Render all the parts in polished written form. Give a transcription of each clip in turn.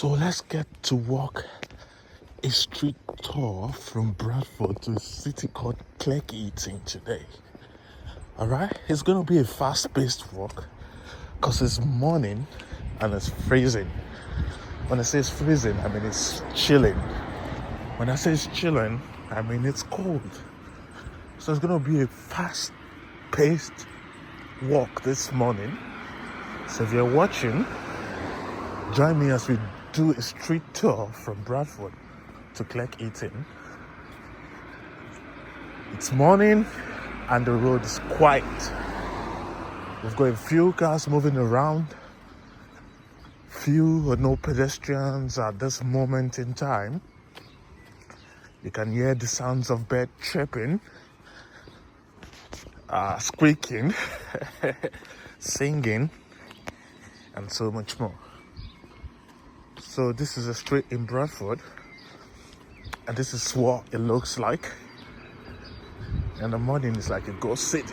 So let's get to walk a street tour from Bradford to a city called Cleckheaton today. Alright, it's gonna be a fast-paced walk because it's morning and it's freezing. When I say it's freezing, I mean it's chilling. When I say it's chilling, I mean it's cold. So it's gonna be a fast-paced walk this morning. So if you're watching, join me as we do a street tour from Bradford to Cleckheaton. It's morning and the road is quiet. We've got a few cars moving around, few or no pedestrians at this moment in time. You can hear the sounds of birds chirping, squeaking, singing, and so much more. So this is a street in Bradford, and this is what it looks like. In the morning, it's like a ghost city.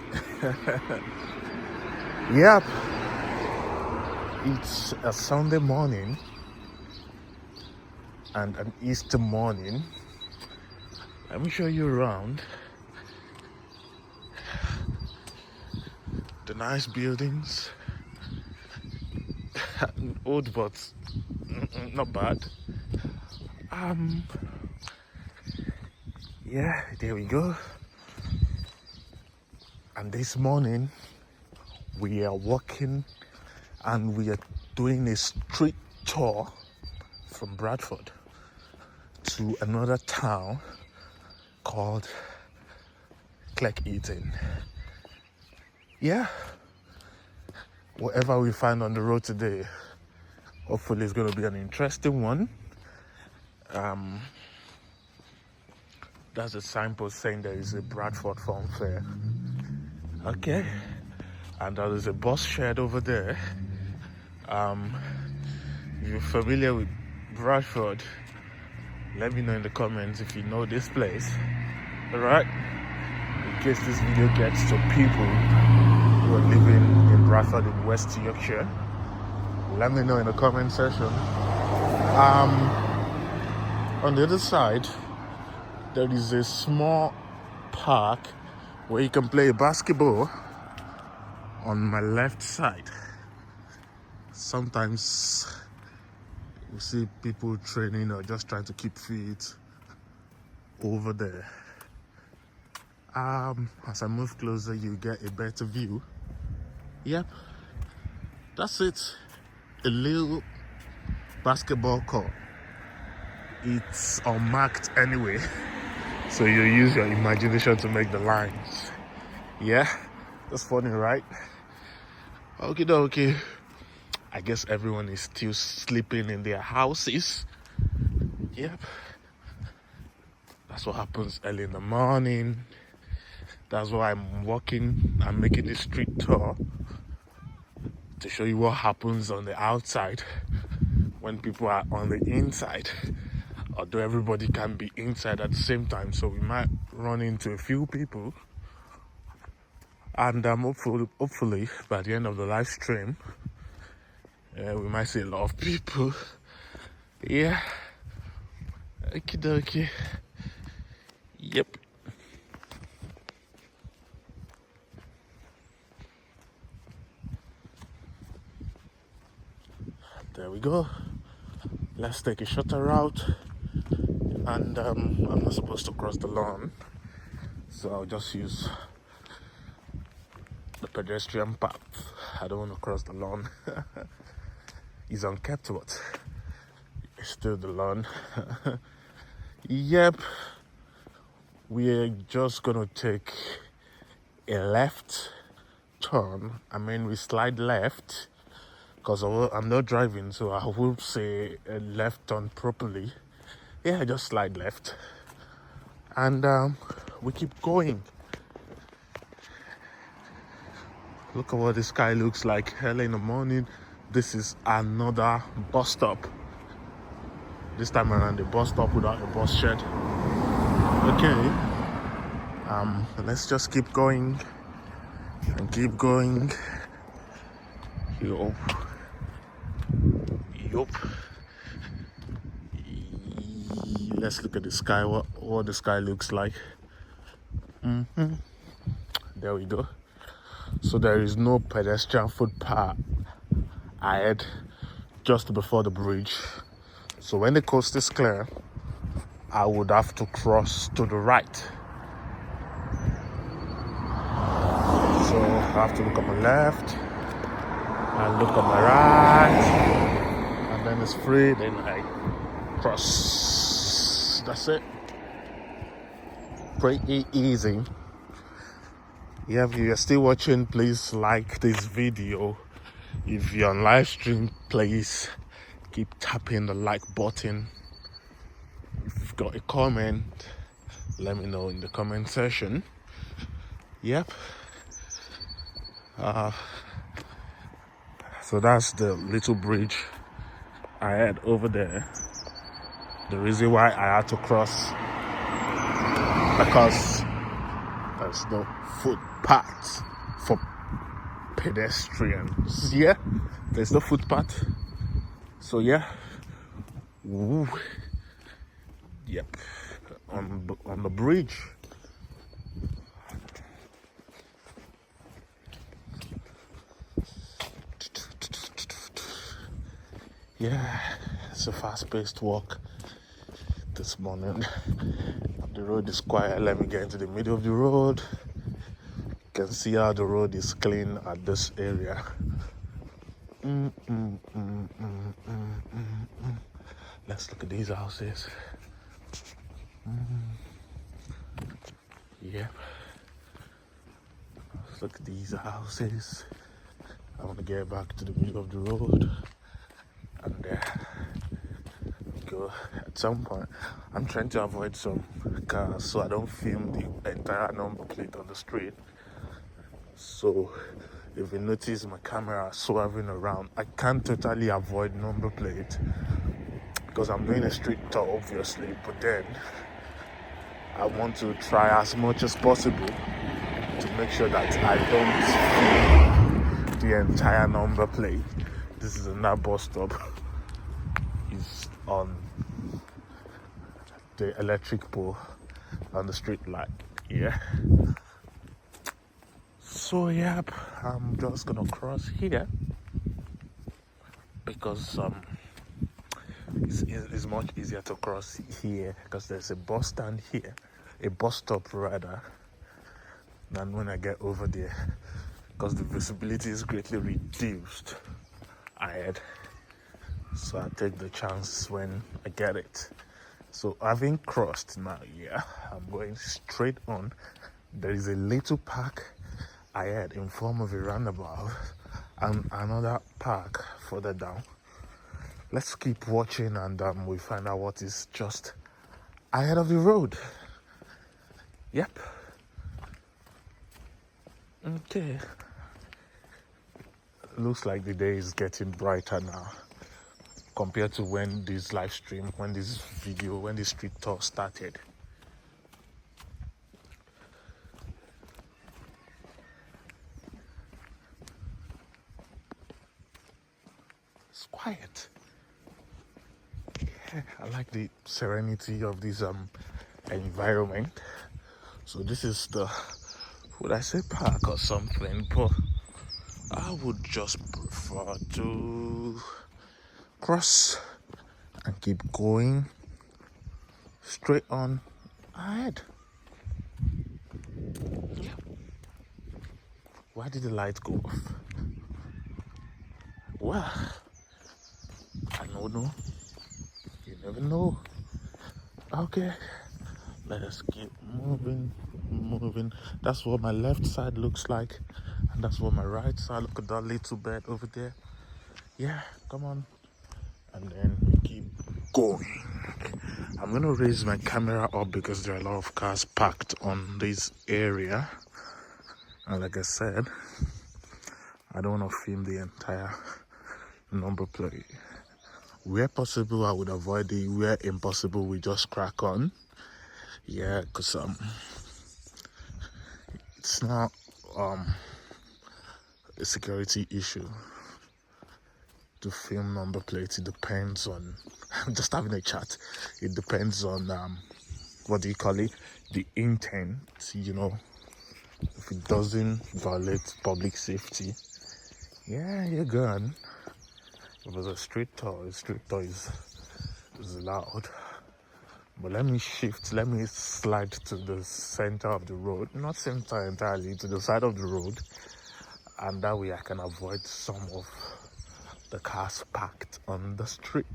Yep, it's a Sunday morning and an Easter morning. Let me show you around. The nice buildings, old but not bad. Yeah, there we go. And this morning we are walking and we are doing a street tour from Bradford to another town called Cleckheaton. Yeah, whatever we find on the road today, hopefully it's going to be an interesting one. That's a signpost saying there is a Bradford Fun Fair. Okay, and there is a bus shed over there. If you're familiar with Bradford, let me know in the comments if you know this place. Alright, in case this video gets to people who are living in Bradford in West Yorkshire, let me know in the comment section. On the other side, there is a small park where you can play basketball on my left side. Sometimes you see people training or just trying to keep fit over there. As I move closer, you get a better view. Yep, that's it. A little basketball court. It's unmarked anyway, so you use your imagination to make the lines. Yeah, that's funny, right? Okie dokie. I guess everyone is still sleeping in their houses. Yep. That's what happens early in the morning. That's why I'm walking. I'm making this street tour to show you what happens on the outside when people are on the inside. Although everybody can be inside at the same time, so we might run into a few people. And hopefully by the end of the live stream, we might see a lot of people. Yeah. Okie dokie. Yep. There we go. Let's take a shorter route. And I'm not supposed to cross the lawn, so I'll just use the pedestrian path. I don't want to cross the lawn. It's unkept, but it's still the lawn. Yep, we're just gonna take a left turn. I mean, we slide left because I'm not driving, so I will say a left turn properly. Yeah, just slide left and we keep going. Look at what the sky looks like early in the morning. This is another bus stop. This time around, the bus stop without a bus shed. Okay, let's just keep going and keep going. Yup. let's look at the sky, what the sky looks like. There we go. So there is no pedestrian footpath ahead just before the bridge. So when the coast is clear, I would have to cross to the right. So I have to look at my left and look at my right, and then it's free, then I cross. That's it. Pretty easy. Yeah, if you're still watching, please like this video. If you're on live stream, please keep tapping the like button. If you've got a comment, let me know in the comment section. Yep. So that's the little bridge I had over there. The reason why I had to cross, because there's no footpath for pedestrians. Yeah, there's no footpath. So yeah, woo. Yep, on the bridge. Yeah, it's a fast-paced walk this morning. The road is quiet. Let me get into the middle of the road. You can see how the road is clean at this area. Let's look at these houses. Yep. Let's look at these houses. I want to get back to the middle of the road and go. At some point, I'm trying to avoid some cars so I don't film the entire number plate on the street. So if you notice my camera swerving around, I can't totally avoid number plate because I'm doing a street tour, obviously, but then I want to try as much as possible to make sure that I don't film the entire number plate. This is another bus stop. It's on the electric pole on the street light. Yeah. So yep, I'm just gonna cross here because it's much easier to cross here because there's a bus stand here, a bus stop rather, than when I get over there because the visibility is greatly reduced ahead. So I take the chance when I get it. So having crossed now, yeah, I'm going straight on. There is a little park ahead in form of a roundabout and another park further down. Let's keep watching and we find out what is just ahead of the road. Yep. Okay. Looks like the day is getting brighter now compared to when this live stream, when this street tour started. It's quiet. Yeah, I like the serenity of this environment. So this is the, would I say park or something, but I would just prefer to cross and keep going straight on ahead. Yeah. Why did the light go off? Well, I don't know. You never know. Okay, let us keep moving. That's what my left side looks like, and that's what my right side. Look at that little bed over there. Yeah, come on. And then we keep going. I'm gonna raise my camera up because there are a lot of cars parked on this area, and like I said, I don't want to film the entire number plate. Where possible, I would avoid it. Where impossible, we just crack on. Yeah, because it's not a security issue. to film number plates. It depends on, I'm just having a chat. It depends on, what do you call it? The intent, you know. If it doesn't violate public safety, yeah, you're gone. If it's a street toy is loud. But let me slide to the center of the road, not center entirely, to the side of the road, and that way I can avoid some of the cars parked on the street.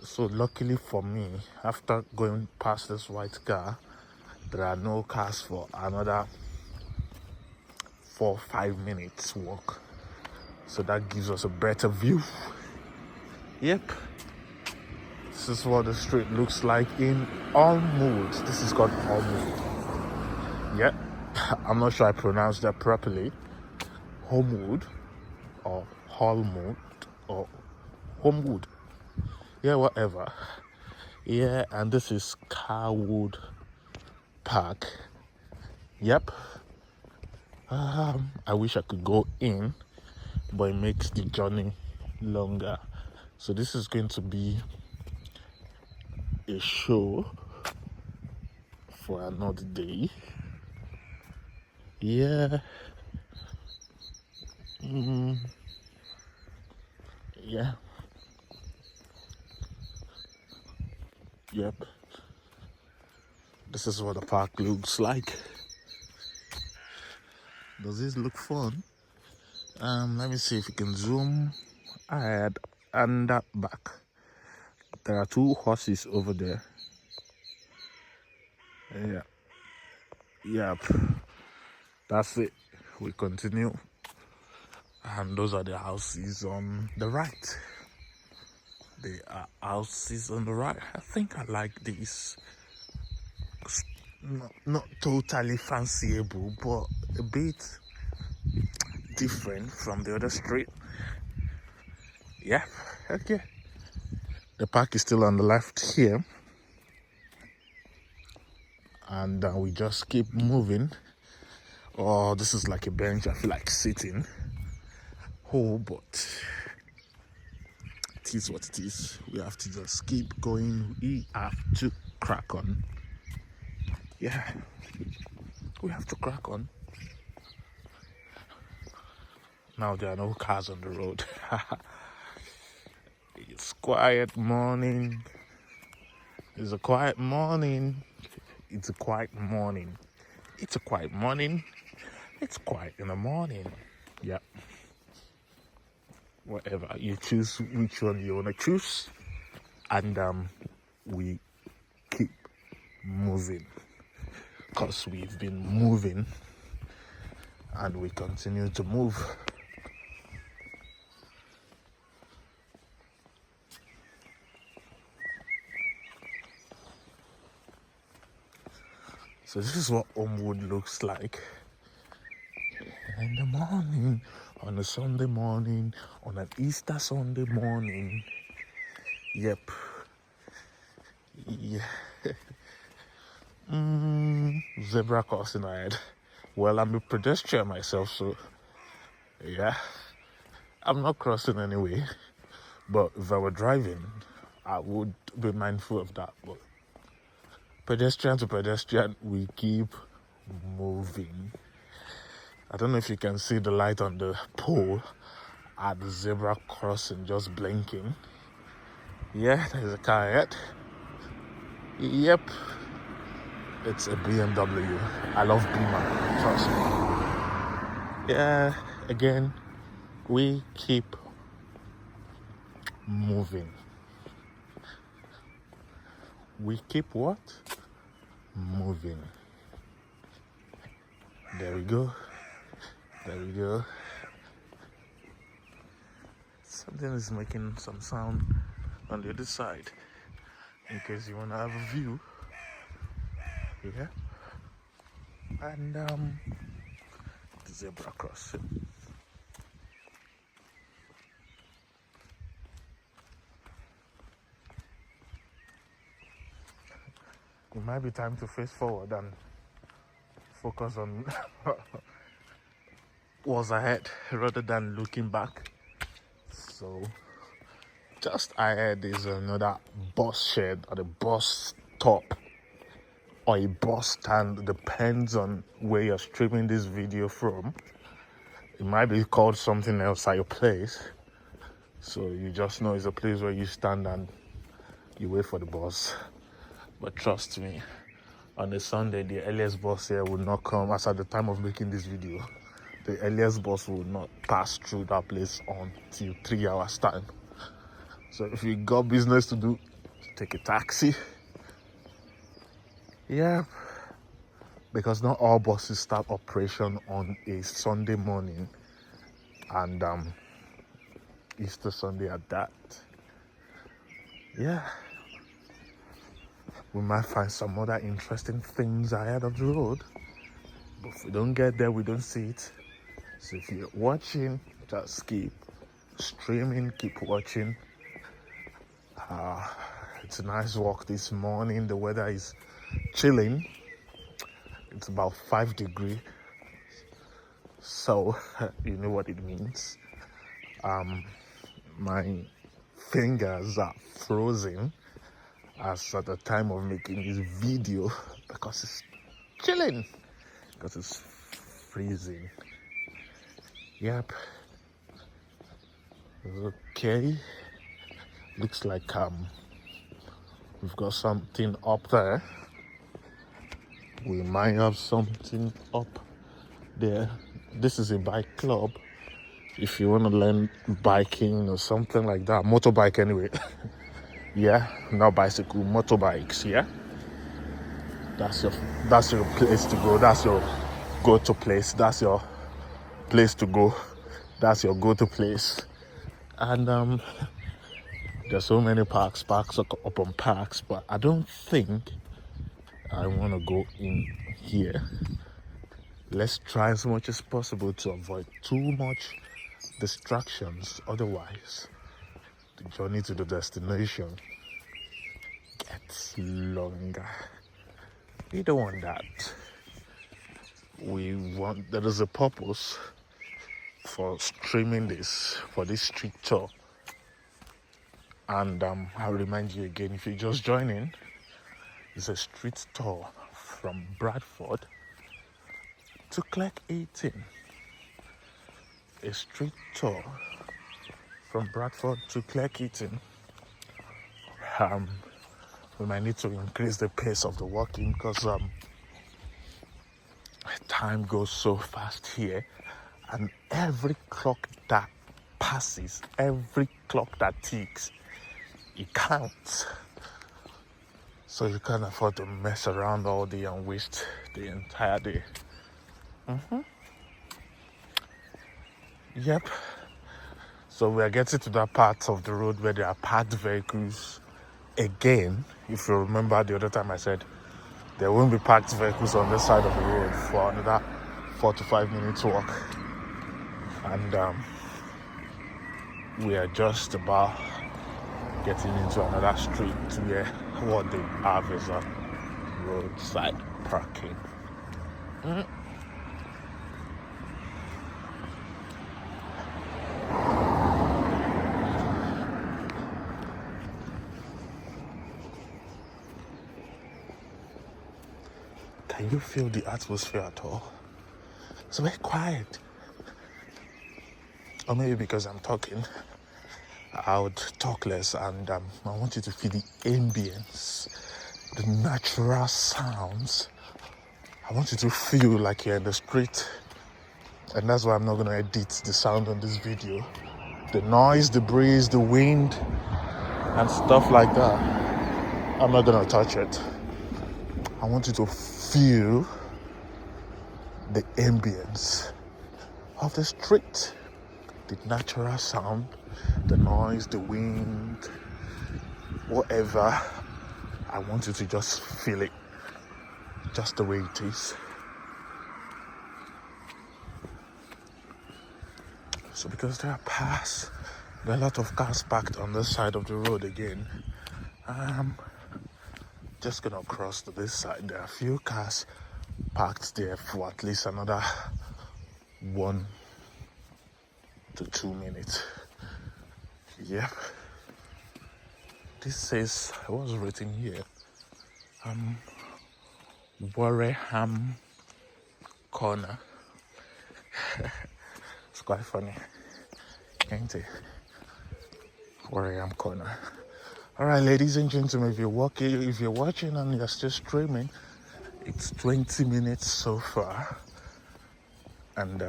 So luckily for me, after going past this white car, there are no cars for another 4-5 minutes walk. So that gives us a better view. Yep. This is what the street looks like in Almwood. This is called Almwood. Yeah, I'm not sure I pronounced that properly. Homewood or Hallwood or Homewood. Yeah, whatever. Yeah, and this is Carwood Park. Yep. I wish I could go in, but it makes the journey longer. So this is going to be a show for another day. Yeah. Yeah. Yep. This is what the park looks like. Does this look fun? Let me see if you can zoom ahead and back. There are 2 horses over there. Yeah. Yep. That's it. We continue. And those are the houses on the right. They are houses on the right. I think I like these. Not totally fanciable, but a bit different from the other street. Yeah, okay. The park is still on the left here. And we just keep moving. Oh, this is like a bench. I feel like sitting. Oh, but it is what it is. We have to just keep going. We have to crack on. Yeah, we have to crack on. Now there are no cars on the road. It's quiet morning. It's a quiet morning. It's a quiet morning. It's a quiet morning. It's quiet in the morning. Yeah. Whatever. You choose which one you want to choose. And we keep moving. Because we've been moving. And we continue to move. So this is what Homewood looks like in the morning, on a Sunday morning, on an Easter Sunday morning. Yep. Yeah. Zebra crossing ahead. Well, I'm a pedestrian myself, so yeah. I'm not crossing anyway. But if I were driving, I would be mindful of that. But pedestrian to pedestrian, we keep moving. I don't know if you can see the light on the pole at the zebra crossing just blinking. Yeah, there's a car ahead. Yep. It's a BMW. I love Beamer, trust me. Yeah, again, we keep moving. We keep what? Moving. There we go. There we go. Something is making some sound on the other side. In case you want to have a view. Yeah. And the zebra crossing. It might be time to face forward and focus on what's ahead rather than looking back. So just ahead is another bus shed or the bus stop or a bus stand, depends on where you're streaming this video from. It might be called something else at your place, so you just know it's a place where you stand and you wait for the bus. But trust me, on a Sunday, the earliest bus here will not come. As at the time of making this video, the earliest bus will not pass through that place until 3 hours time. So if you got business to do, take a taxi. Yeah, because not all buses start operation on a Sunday morning, and Easter Sunday at that. Yeah, we might find some other interesting things ahead of the road, but if we don't get there, we don't see it. So if you're watching, just keep streaming, keep watching. It's a nice walk this morning. The weather is chilling. It's about 5 degrees, so you know what it means. My fingers are frozen as at the time of making this video because it's chilling, because it's freezing. Yep. Okay. Looks like we've got something up there. We might have something up there. This is a bike club. If you want to learn biking or something like that, motorbike anyway. Yeah, not bicycle, motorbikes. Yeah, that's your place to go. That's your go-to place. That's your place to go. That's your go-to place. And there's so many parks upon parks, but I don't think I want to go in here. Let's try as much as possible to avoid too much distractions. Otherwise, the journey to the destination gets longer. We don't want that. There is a purpose for streaming this, for this street tour. And I'll remind you again, if you're just joining, it's a street tour from Bradford to Cleckheaton. A street tour from Bradford to Cleckheaton. We might need to increase the pace of the walking because time goes so fast here, and every clock that passes, every clock that ticks, it counts. So you can't afford to mess around all day and waste the entire day. Yep. So we are getting to that part of the road where there are parked vehicles. Again, if you remember the other time I said there won't be parked vehicles on this side of the road for another 4 to 5 minutes walk. And we are just about getting into another street where what they have is a roadside parking. Can you feel the atmosphere at all? It's very quiet. Or maybe because I'm talking, I would talk less, and I want you to feel the ambience, the natural sounds. I want you to feel like you're in the street, and that's why I'm not going to edit the sound on this video. The noise, the breeze, the wind, and stuff like that, I'm not going to touch it. I want you to feel the ambience of the street, the natural sound, the noise, the wind, whatever. I want you to just feel it just the way it is. So because there are a lot of cars parked on this side of the road again, I'm just gonna cross to this side. There are a few cars parked there for at least another 1 to 2 minutes. Yep. This says, what's written here? Wareham Corner. It's quite funny, ain't it? Wareham Corner. All right, ladies and gentlemen, if you're watching and you're still streaming, it's 20 minutes so far, and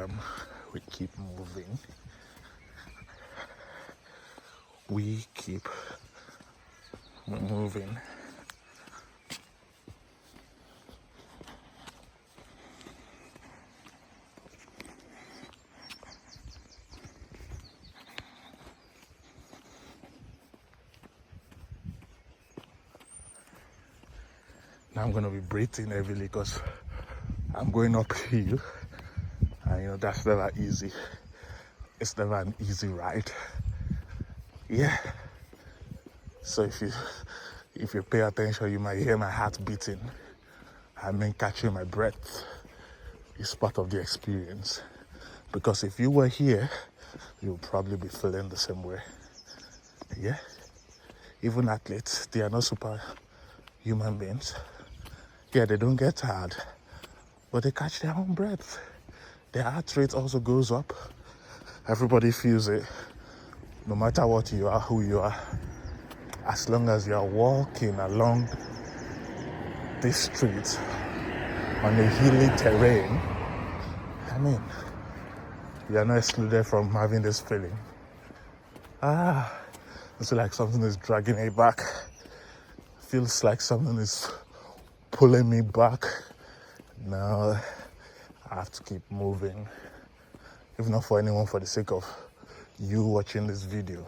we keep moving. We keep moving. Now I'm gonna be breathing heavily because I'm going uphill, and that's never easy. It's never an easy ride. Yeah. So if you pay attention, you might hear my heart beating. I mean, catching my breath is part of the experience. Because if you were here, you'll probably be feeling the same way. Yeah. Even athletes, they are not super human beings. Yeah, they don't get tired, but they catch their own breath. Their heart rate also goes up. Everybody feels it, no matter what you are, who you are. As long as you are walking along this street on a hilly terrain, I mean, you are not excluded from having this feeling. It's like something is dragging me back. Feels like something is pulling me back. Now I have to keep moving. If not for anyone, for the sake of you watching this video,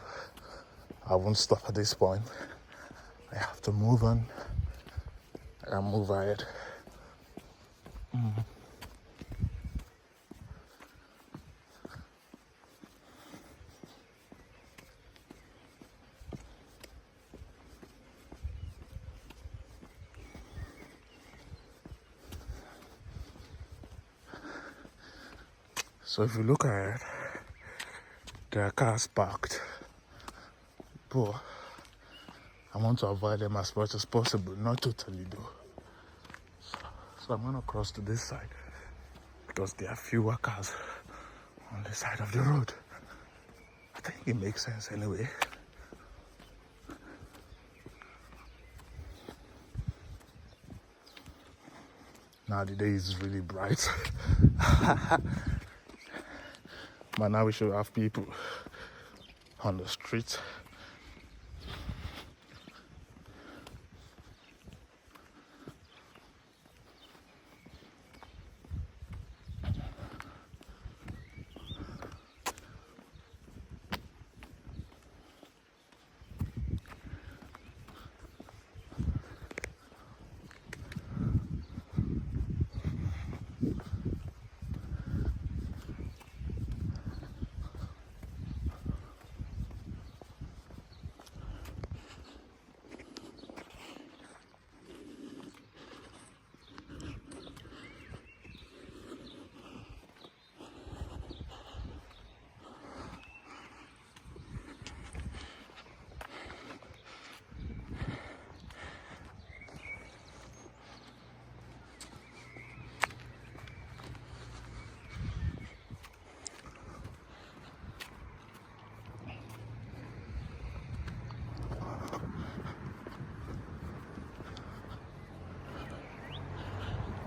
I won't stop at this point. I have to move on and move ahead. So if you look ahead, there are cars parked, but I want to avoid them as much as possible, not totally though. So I'm gonna cross to this side because there are fewer cars on this side of the road. I think it makes sense anyway. Now the day is really bright. But now we should have people on the street.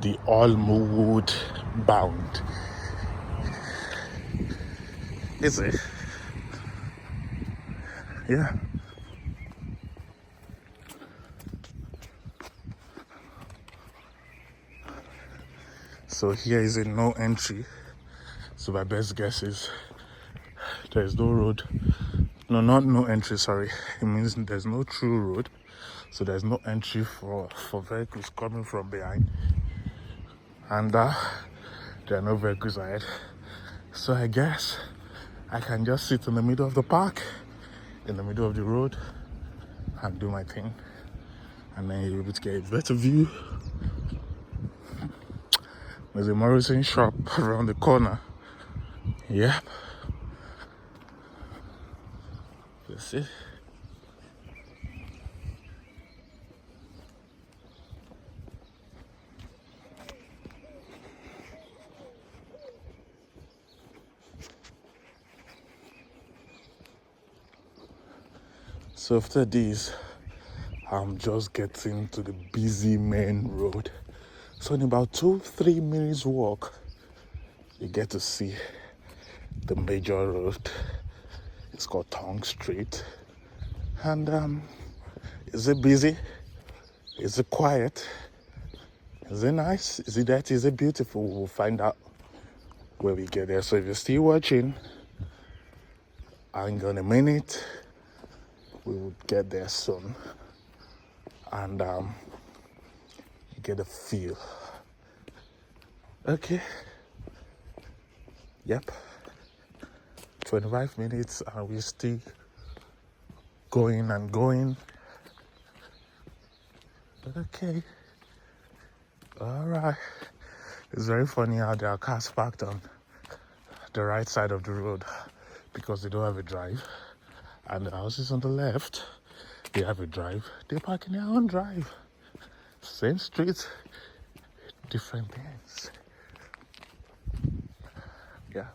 The all-mood bound. Is it? Yeah. So here is a no entry. So my best guess is there's no road. No, not no entry, sorry. It means there's no true road. So there's no entry for vehicles coming from behind. And there are no vehicles ahead. So I guess I can just sit in the middle of the park, in the middle of the road, and do my thing. And then you'll be able to get a better view. There's a Morrison shop around the corner. Yep. See? So after this, I'm just getting to the busy main road. So in about 2-3 minutes walk, you get to see the major road. It's called Tongue Street. And is it busy? Is it quiet? Is it nice? Is it dirty? Is it beautiful? We'll find out when we get there. So if you're still watching, hang on a minute. We will get there soon. And you get a feel. Okay. Yep. 25 minutes and we're still going and going. But okay. Alright. It's very funny how there are cars parked on the right side of the road because they don't have a drive. And the houses on the left, they have a drive. They park in their own drive. Same street, different things. Yeah.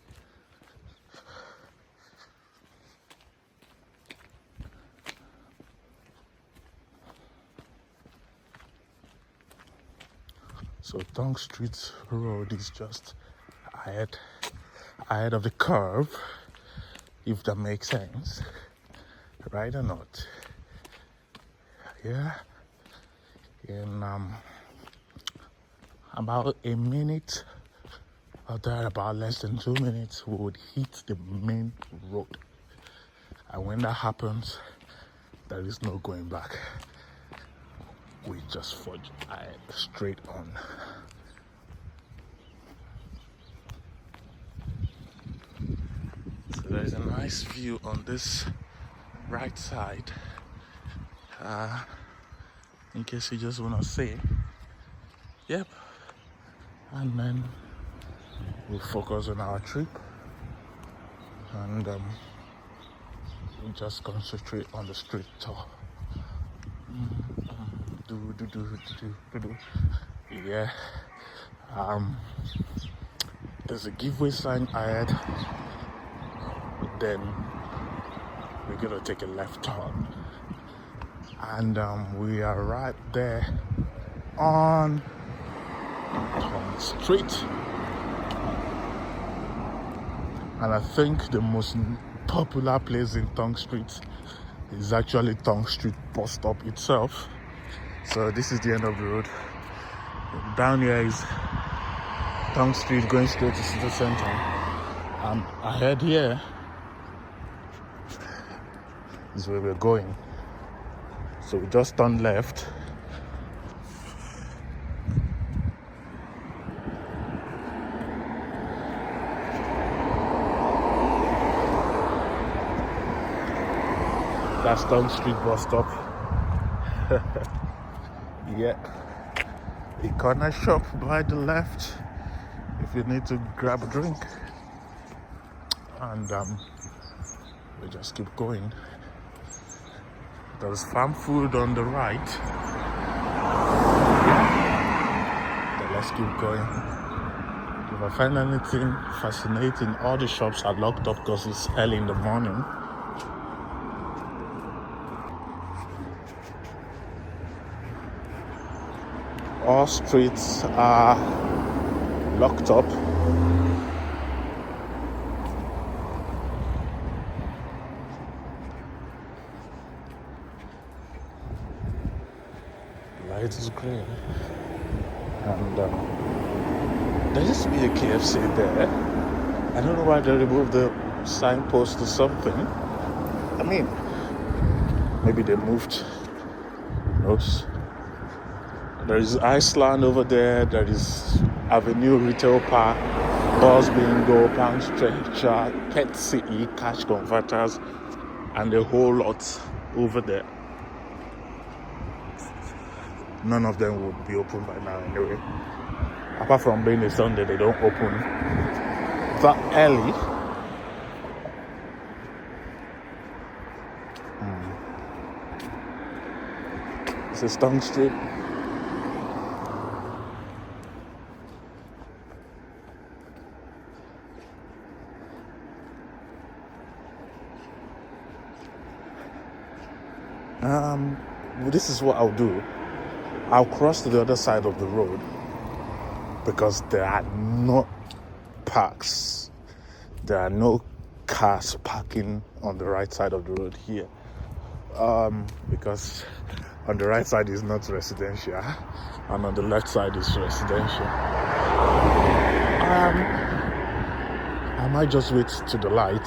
So Tongue Street Road is just ahead of the curve, if that makes sense. Right or not? Yeah. In about a minute, or there about less than 2 minutes, we would hit the main road. And when that happens, there is no going back. We just forge ahead, straight on. So there's a nice view on this right side. In case you just want to see. Yep. And then we'll focus on our trip. And we'll just concentrate on the street tour. Yeah. There's a giveaway sign ahead. Then we're gonna take a left turn. And we are right there on Tongue Street. And I think the most popular place in Tongue Street is actually Tongue Street bus stop itself. So this is the end of the road. Down here is Tongue Street going straight to city center. And ahead here is where we're going. So we just turn left. That's Tongue Street bus stop. Yeah. A corner shop by the left if you need to grab a drink. And we just keep going. There's farm food on the right. But let's keep going. If I find anything fascinating, all the shops are locked up because it's early in the morning. All streets are locked up. The light is green. And there used to be a KFC there. I don't know why they removed the signpost or something. I mean, maybe they moved. Who knows? There is Iceland over there. There is Avenue Retail Park, Bus Bingo, Pound Stretcher, Pet City, Cash Converters, and a whole lot over there. None of them would be open by now anyway. Apart from being a Sunday, they don't open that early. This is Tongue Street. This is what I'll do. I'll cross to the other side of the road because there are no parks. There are no cars parking on the right side of the road here. Because on the right side is not residential and on the left side is residential. I might just wait to the light.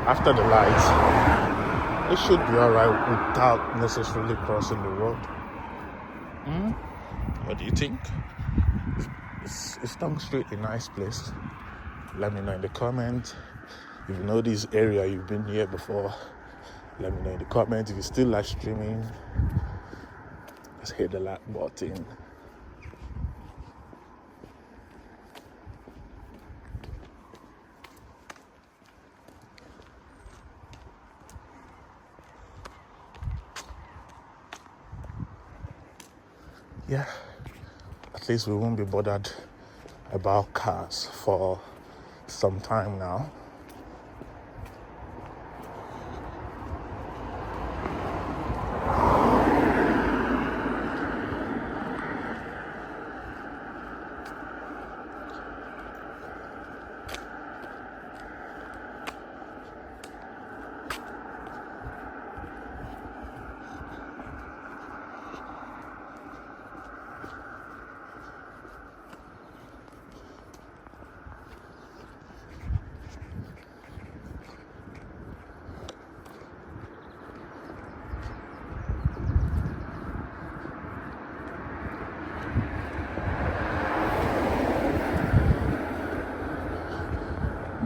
After the light, it should be alright without necessarily crossing the road. What do you think? Is Tongue Street a nice place? Let me know in the comments. If you know this area, you've been here before, let me know in the comments. If you still like streaming, just hit the like button. Yeah, at least we won't be bothered about cars for some time now.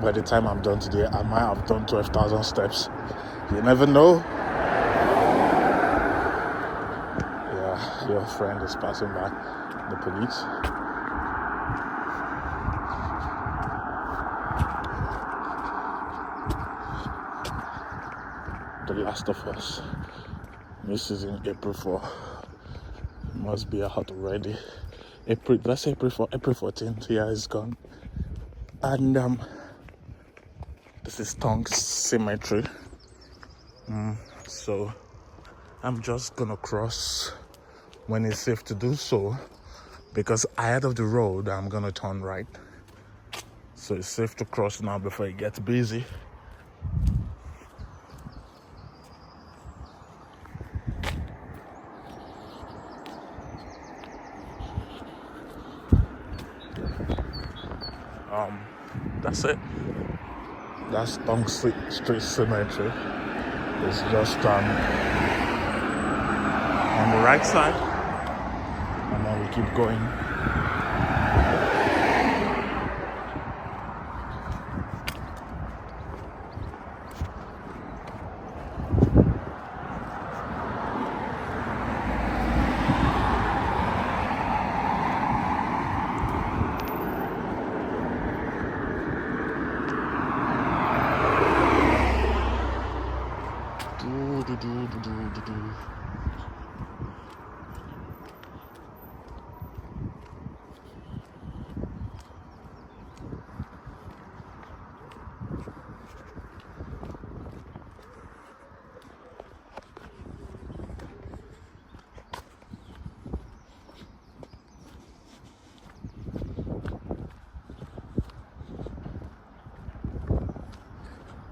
By the time I'm done today, I might have done 12,000 steps. You never know. Yeah, your friend is passing by. The police. The Last of Us. This is in April 4. Must be out already. April 14th. Yeah, it's gone. And this is Tongue Cemetery. So I'm just gonna cross when it's safe to do so, because ahead of the road I'm gonna turn right. So it's safe to cross now before it gets busy. That's it. That's Tongue Street Cemetery. It's just on the right side, and then we keep going.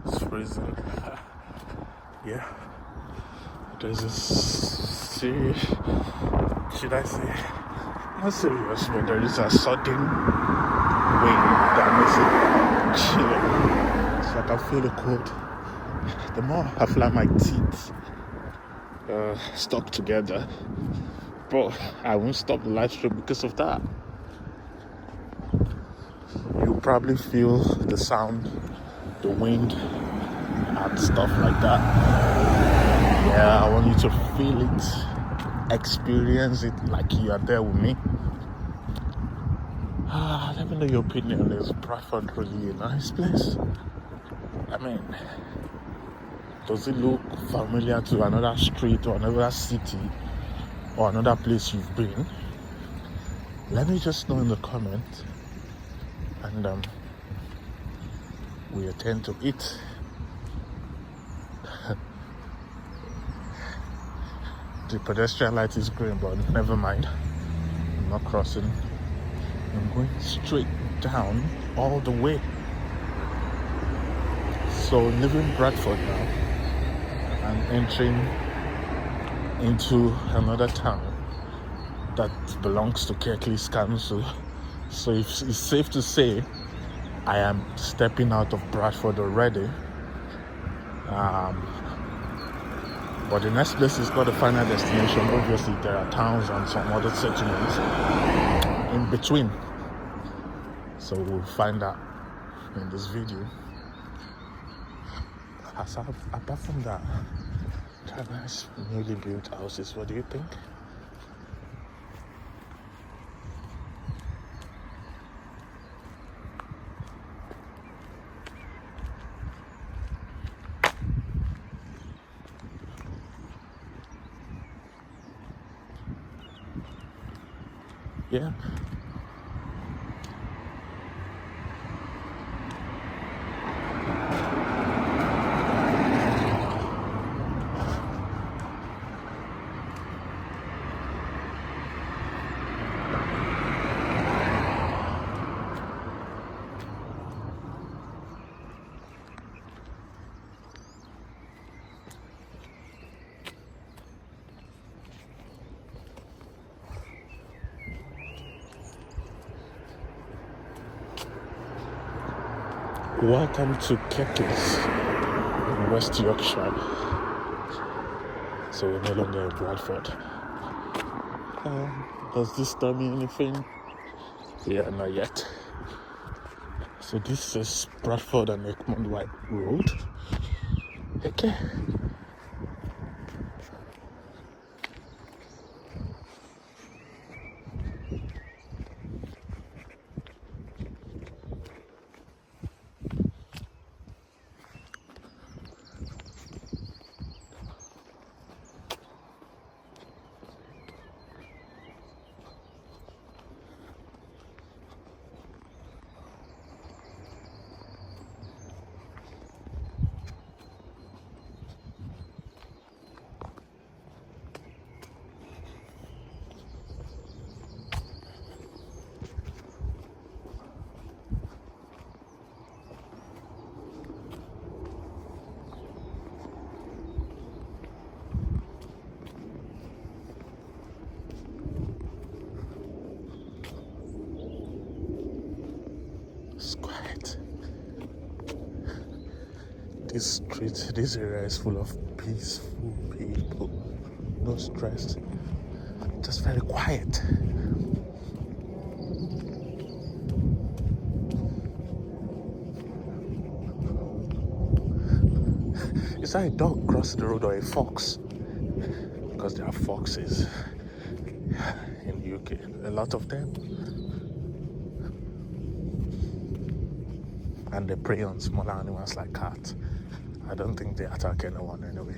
It's freezing. Yeah. There's a serious, should I say, not serious, but there is a sudden wind that makes it chilling. It's like I feel the cold. The more I feel like my teeth stuck together, but I won't stop the live stream because of that. You'll probably feel the sound, the wind, and stuff like that. Yeah, I want you to feel it, experience it like you are there with me. Let me know your opinion. Is Bradford really a nice place? Does it look familiar to another street or another city or another place you've been? Let me just know in the comment, and we attend to it. The pedestrian light is green, but never mind. I'm not crossing. I'm going straight down all the way. So leaving Bradford now, I'm entering into another town that belongs to Cleckheaton Council. So it's safe to say I am stepping out of Bradford already. But the next place is not the final destination. Obviously, there are towns and some other settlements in between. So we'll find out in this video. Apart from that, nice newly built houses. What do you think? Yeah. Welcome to Cleckheaton in West Yorkshire. So we're no longer in Bradford. Does this tell me anything? Yeah, not yet. So this is Bradford and Egmont White Road. Okay. It's quiet. This area is full of peaceful people. No stress. Just very quiet. Is that a dog crossing the road or a fox? Because there are foxes in the UK. A lot of them. And they prey on smaller animals like cats. I don't think they attack anyone anyway.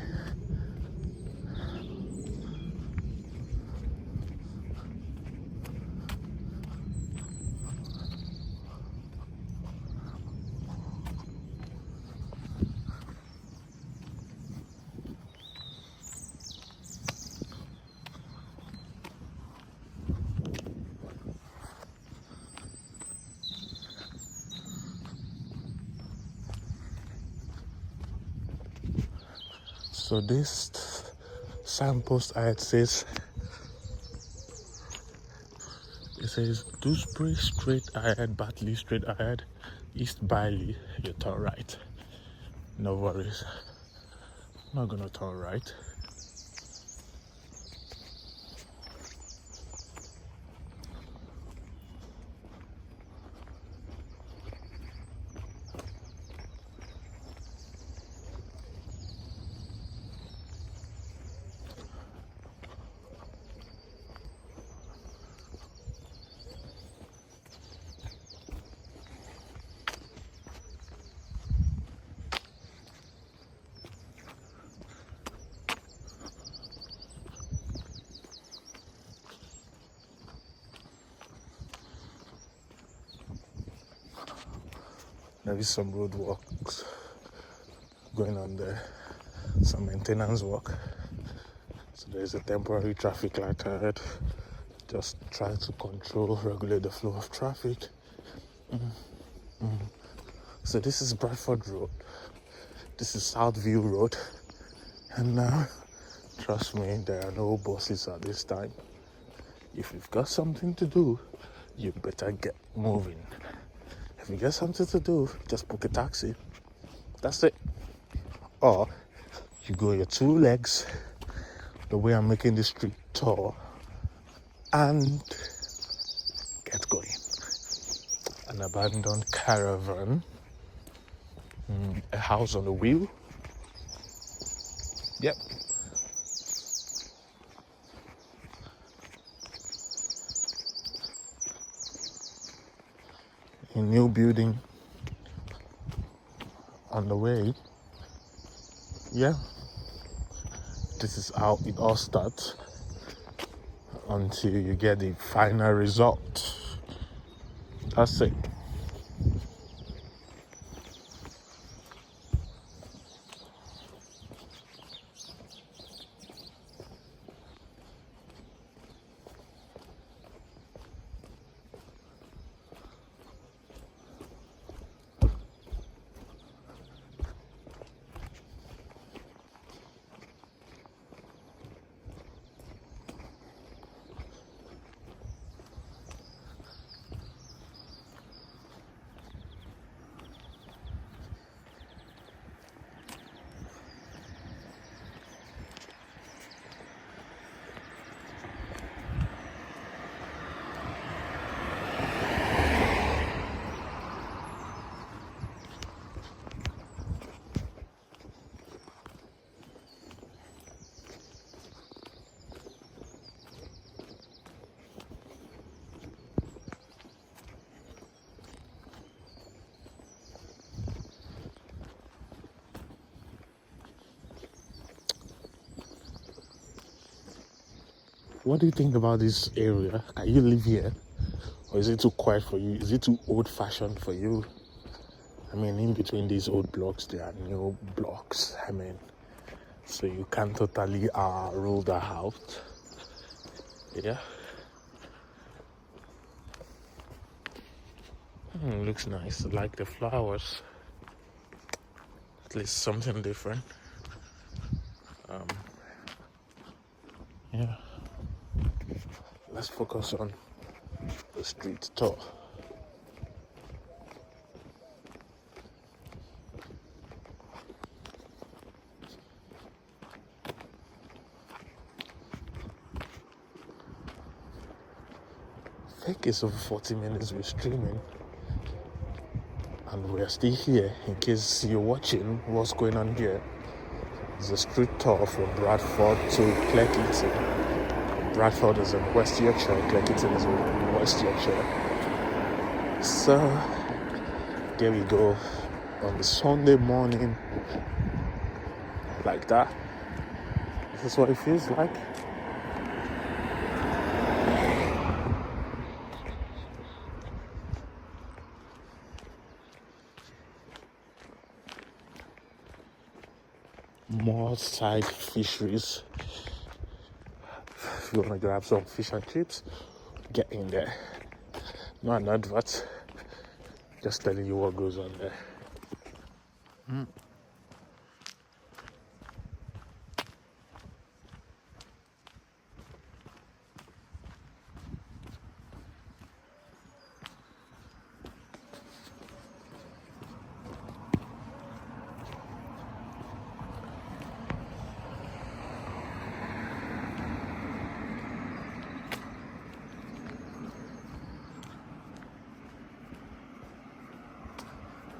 So this signpost it says Dewsbury straight ahead, Batley straight ahead, East Bailey, you turn right. No worries. I'm not gonna turn right. There is some road works going on there, some maintenance work. So there's a temporary traffic light ahead. Just try to regulate the flow of traffic. So this is Bradford Road. This is Southview Road. And now, trust me, there are no buses at this time. If you've got something to do, you better get moving. If you get something to do, just book a taxi. That's it. Or you go your two legs, the way I'm making this street tour, and get going. An abandoned caravan, a house on a wheel. Yep. A new building on the way. Yeah. This is how it all starts until you get the final result. That's it. What do you think about this area? Can you live here? Or is it too quiet for you? Is it too old-fashioned for you? I mean, in between these old blocks, there are new blocks. I mean, so you can't totally rule that out. Yeah. Looks nice. I like the flowers. At least something different. Yeah. Let's focus on the street tour. I think it's over 40 minutes we're streaming, and we're still here. In case you're watching what's going on here, it's a street tour from Bradford to Cleckheaton. Bradford is in West Yorkshire, Cleckheaton is in West Yorkshire. So there we go on the Sunday morning, like that. This is what it feels like. More side fisheries. If you want to grab some fish and chips, get in there. Not an advert, just telling you what goes on there.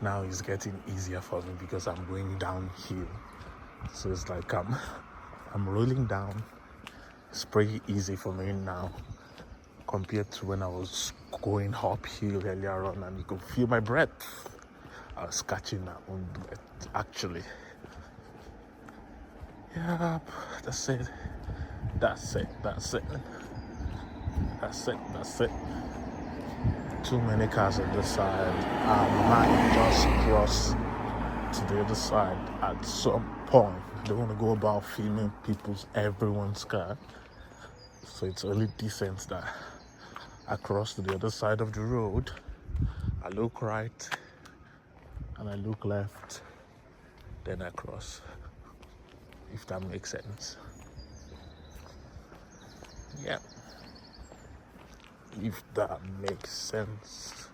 Now it's getting easier for me because I'm going downhill. So it's like I'm rolling down. It's pretty easy for me now compared to when I was going uphill earlier on, and you could feel my breath. I was catching my own breath, actually. Yeah, that's it. That's it. too many cars on this side. I might just cross to the other side at some point. I don't want to go about filming everyone's car. So it's only decent that I cross to the other side of the road. I look right and I look left, then I cross. If that makes sense. Yeah. If that makes sense.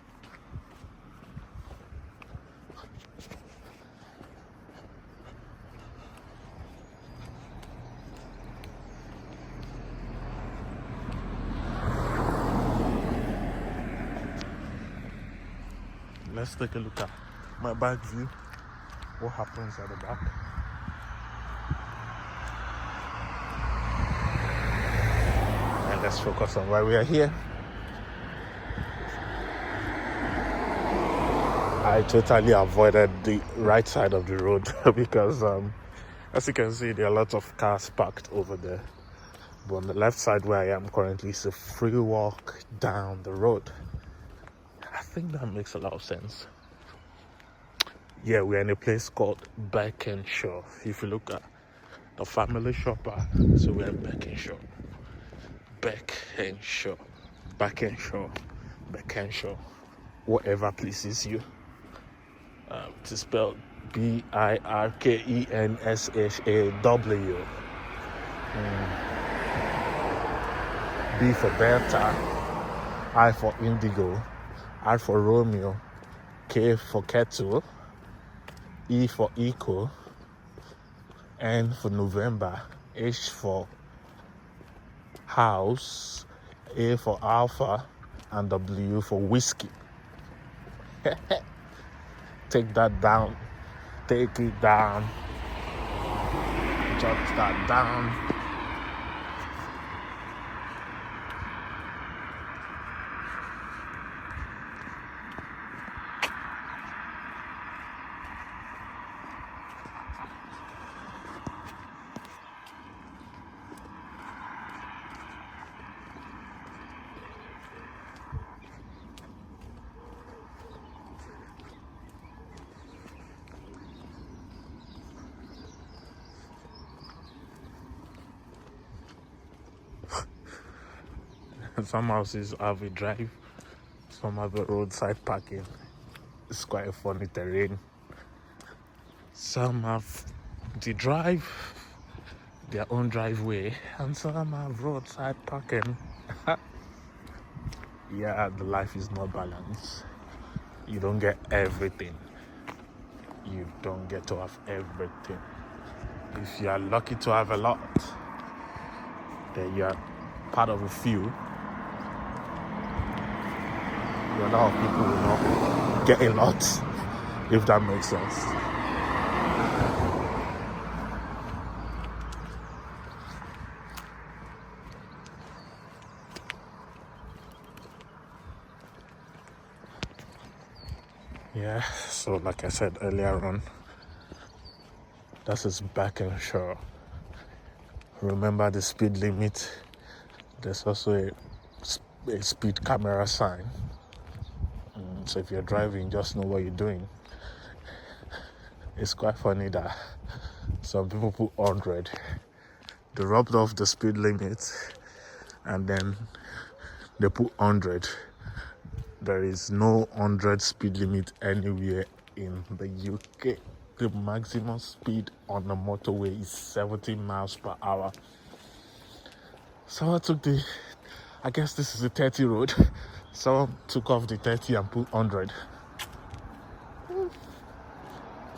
Let's take a look at my back view. What happens at the back? And let's focus on why we are here. I totally avoided the right side of the road because as you can see, there are lots of cars parked over there. But on the left side where I am currently is a free walk down the road. I think that makes a lot of sense. Yeah, we're in a place called Beckenshaw. If you look at the family shopper, so we're in Beckenshaw. Beckenshaw. Whatever pleases you. It's spelled Birkenshaw. B for Delta, I for Indigo, R for Romeo, K for Kettle, E for Echo, N for November, H for House, A for Alpha, and W for Whiskey. Take that down. Take it down. Jot that down. Some houses have a drive, some have a roadside parking. It's quite a funny terrain. Some have the drive, their own driveway, and some have roadside parking. Yeah, the life is not balanced. You don't get everything. You don't get to have everything. If you are lucky to have a lot, then you are part of a few. A lot of people will not get a lot, if that makes sense. Yeah, so like I said earlier on, that is Beckenshaw. Remember the speed limit. There's also a speed camera sign. So if you're driving, just know what you're doing. It's quite funny that some people put 100. They rubbed off the speed limit and then they put 100. There is no 100 speed limit anywhere in the UK. The maximum speed on the motorway is 70 miles per hour. So I guess this is a 30 road. Someone took off the 30 and put 100.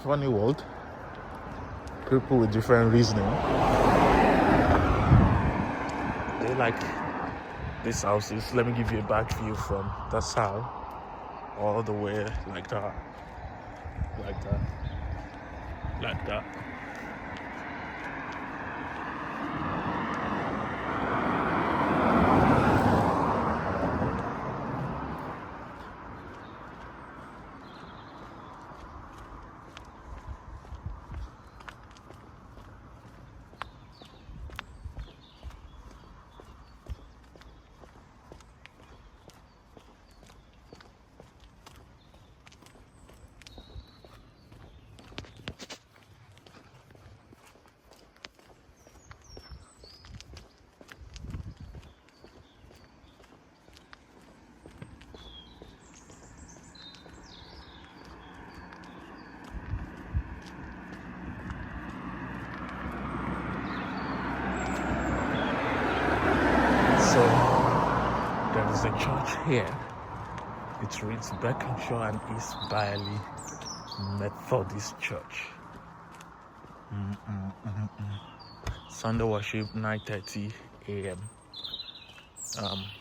Funny world. People with different reasoning. They like these houses. Let me give you a back view from that side all the way like that. There's a church here. It reads Beckenshaw and East Bailey Methodist Church. Sunday worship 9:30 a.m.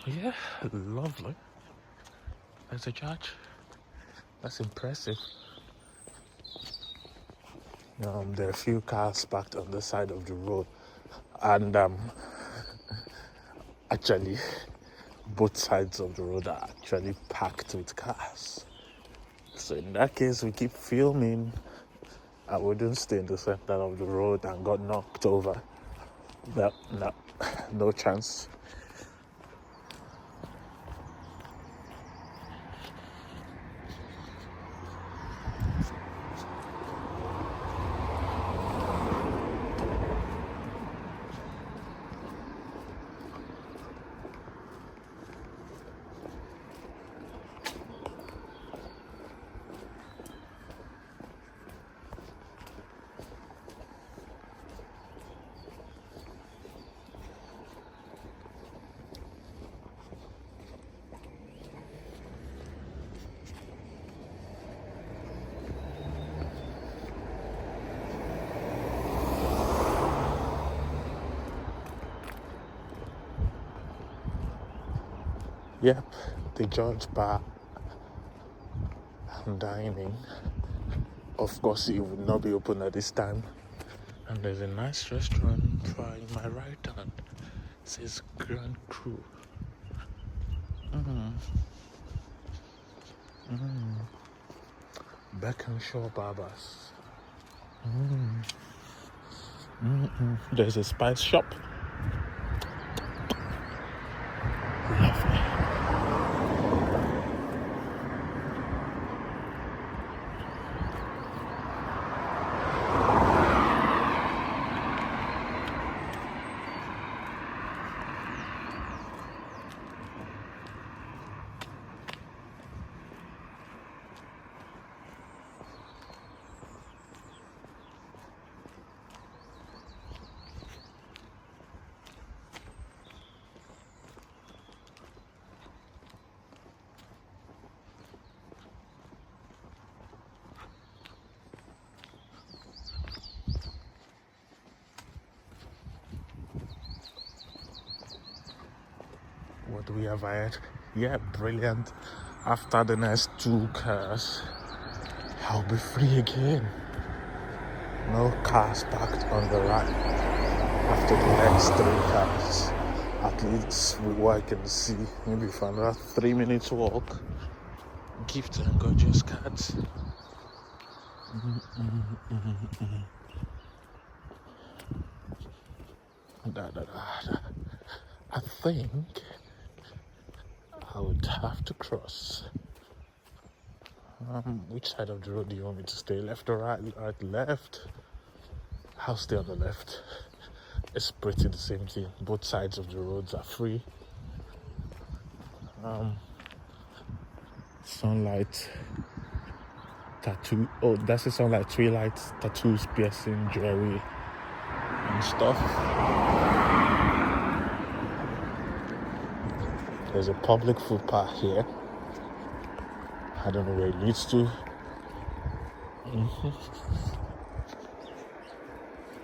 Yeah, lovely. There's a church. That's impressive. There are a few cars parked on the side of the road, and actually, both sides of the road are actually packed with cars. So in that case, we keep filming. I wouldn't stay in the center of the road and got knocked over. No chance. Yep, the George Bar and Dining. Of course, it would not be open at this time. And there's a nice restaurant in my right hand. It says Grand Cru. Beckenshaw Barbers. There's a spice shop. Lovely. What do we have ahead? Yeah, brilliant. After the next 2 cars, I'll be free again. No cars parked on the right. After the next 3 cars, at least with what I can see, maybe for another 3 minutes walk, gift and gorgeous cards. I think I would have to cross. Which side of the road do you want me to stay? Left or right? Right, left. I'll stay on the left. It's pretty the same thing. Both sides of the roads are free. Sunlight tattoo. Oh, that's a sunlight twilight tattoos, piercing, jewelry, and stuff. There's a public footpath here. I don't know where it leads to.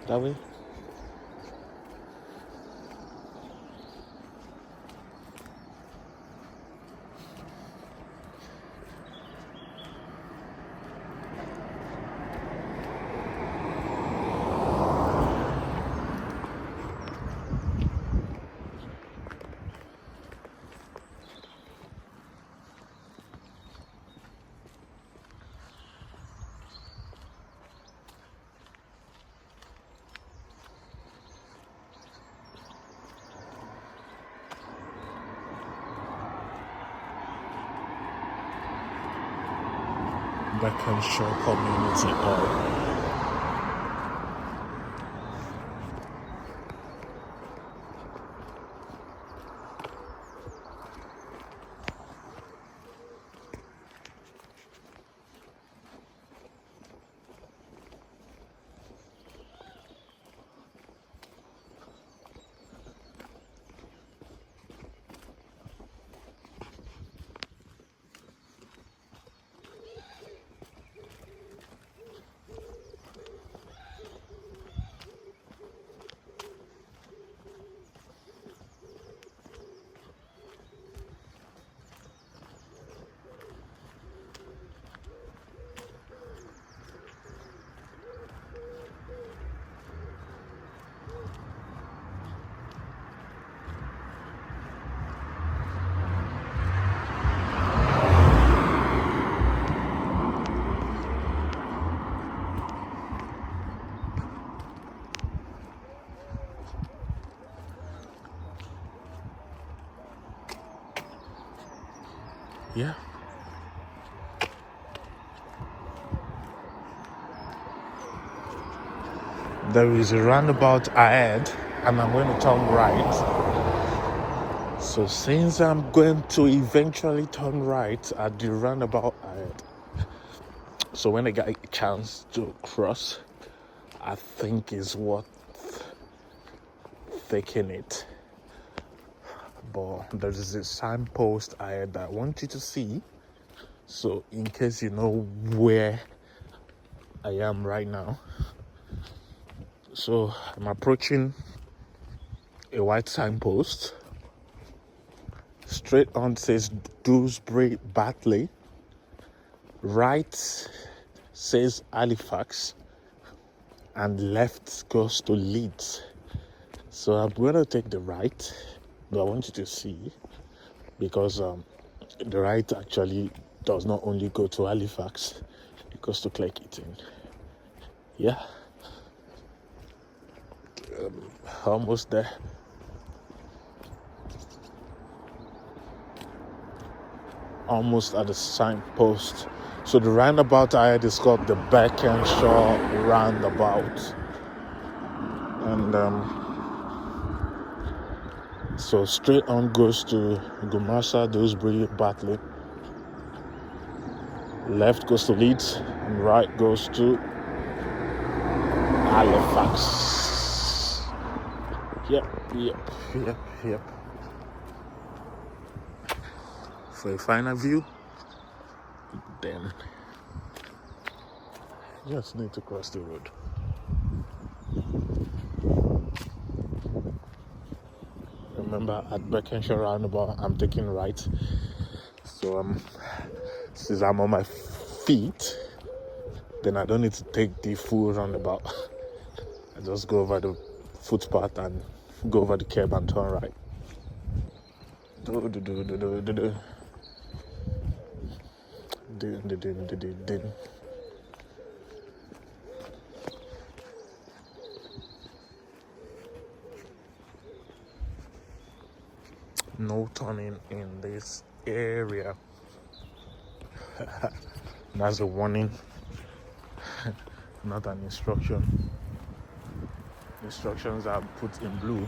That way. Beckenshaw Community Hall. Yeah. There is a roundabout ahead, and I'm going to turn right. So since I'm going to eventually turn right at the roundabout ahead, so when I get a chance to cross, I think is worth taking it. But there is a signpost ahead that I want you to see. So in case you know where I am right now. So I'm approaching a white signpost. Straight on says Dewsbury Batley. Right says Halifax. And left goes to Leeds. So I'm going to take the right. But I want you to see, because the right actually does not only go to Halifax, it goes to Cleckheaton. Yeah. Almost there. Almost at the signpost. So the roundabout ahead is called the Beckenshaw roundabout. And so straight on goes to Gumasa, Dewsbury, Batley. Left goes to Leeds, and right goes to Halifax. Yep. For a final view, then just need to cross the road. Remember, at Beckenshaw roundabout, I'm taking right. So since I'm on my feet, then I don't need to take the full roundabout. I just go over the footpath and go over the curb and turn right. No turning in this area. That's a warning, not an instruction. Instructions are put in blue,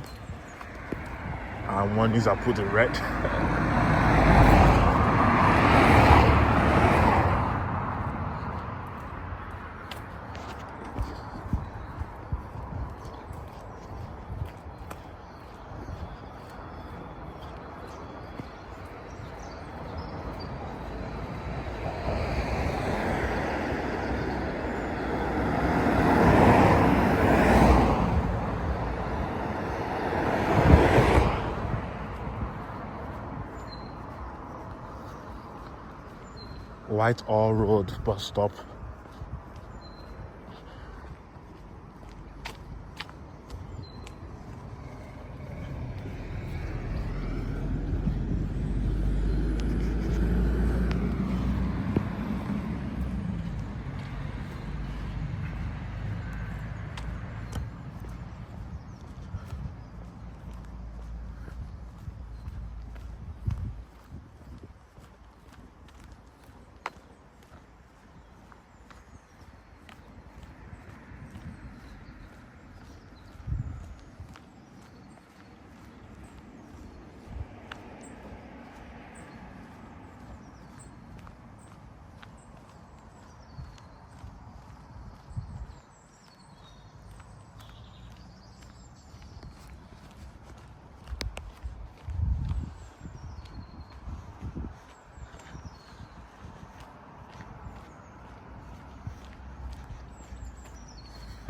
and warnings are put in red. Whitehall Road bus stop.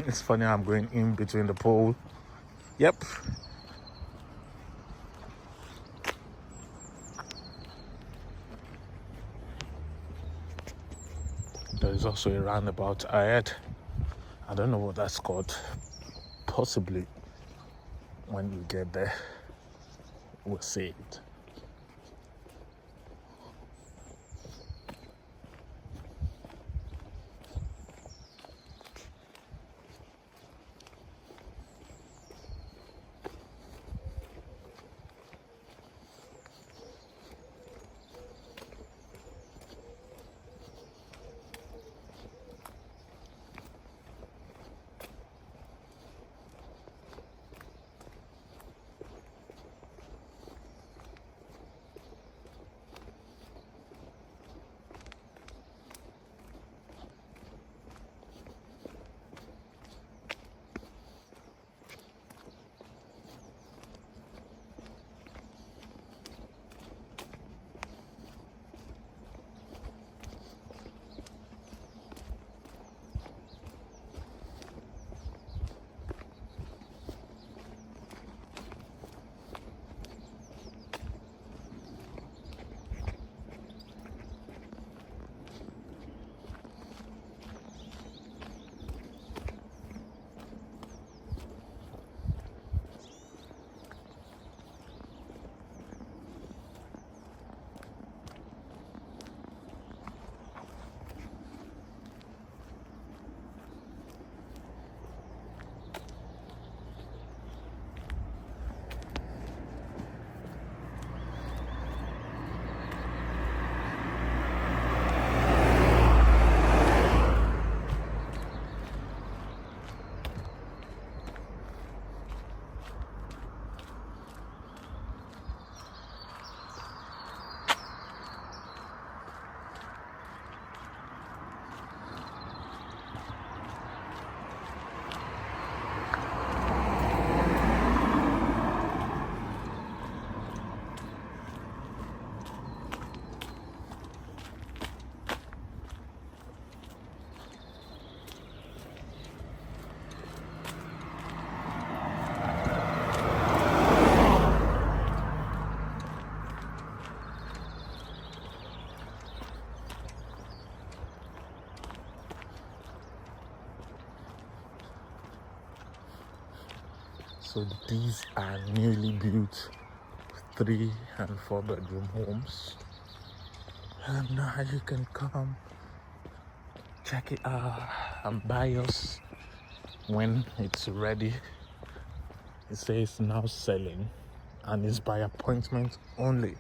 It's funny, I'm going in between the pole. Yep. There is also a roundabout ahead. I don't know what that's called. Possibly when we get there, we'll see it. So these are newly built 3 and 4 bedroom homes, and now you can come check it out and buy yours when it's ready. It says now selling, and it's by appointment only.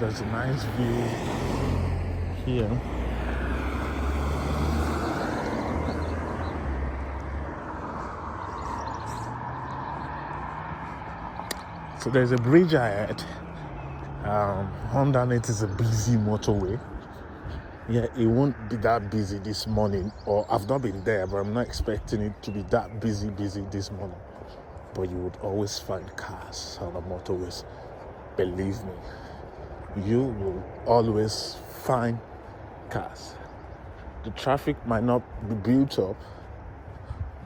There's a nice view here. So there's a bridge ahead. Underneath is a busy motorway. Yeah, it won't be that busy this morning, or I've not been there, but I'm not expecting it to be that busy this morning. But you would always find cars on the motorways. Believe me, you will always find cars. The traffic might not be built up,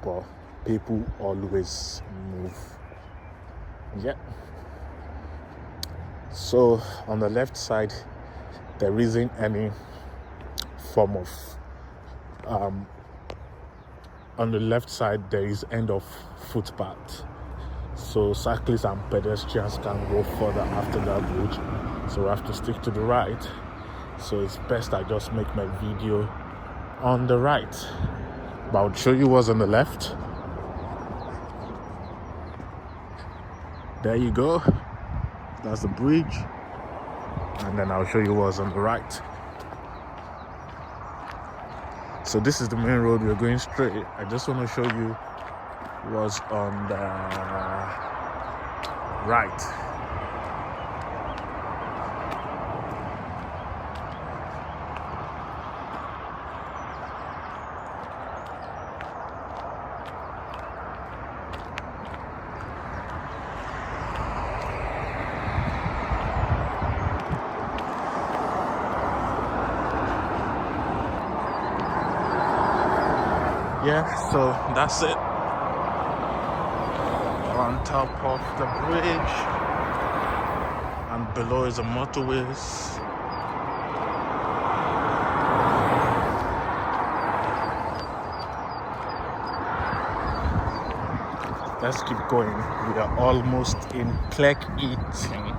but people always move. Yeah. So on the left side, there isn't any form of on the left side there is end of footpath, so cyclists and pedestrians can go further after that bridge, so we have to stick to the right. So it's best I just make my video on the right, but I'll show you what's on the left. There you go, that's the bridge, and then I'll show you what's on the right. So this is the main road. We're going straight. I just want to show you what's on the right. Yeah, so that's it. On top of the bridge, and below is the motorways. Let's keep going. We are almost in Cleckheaton.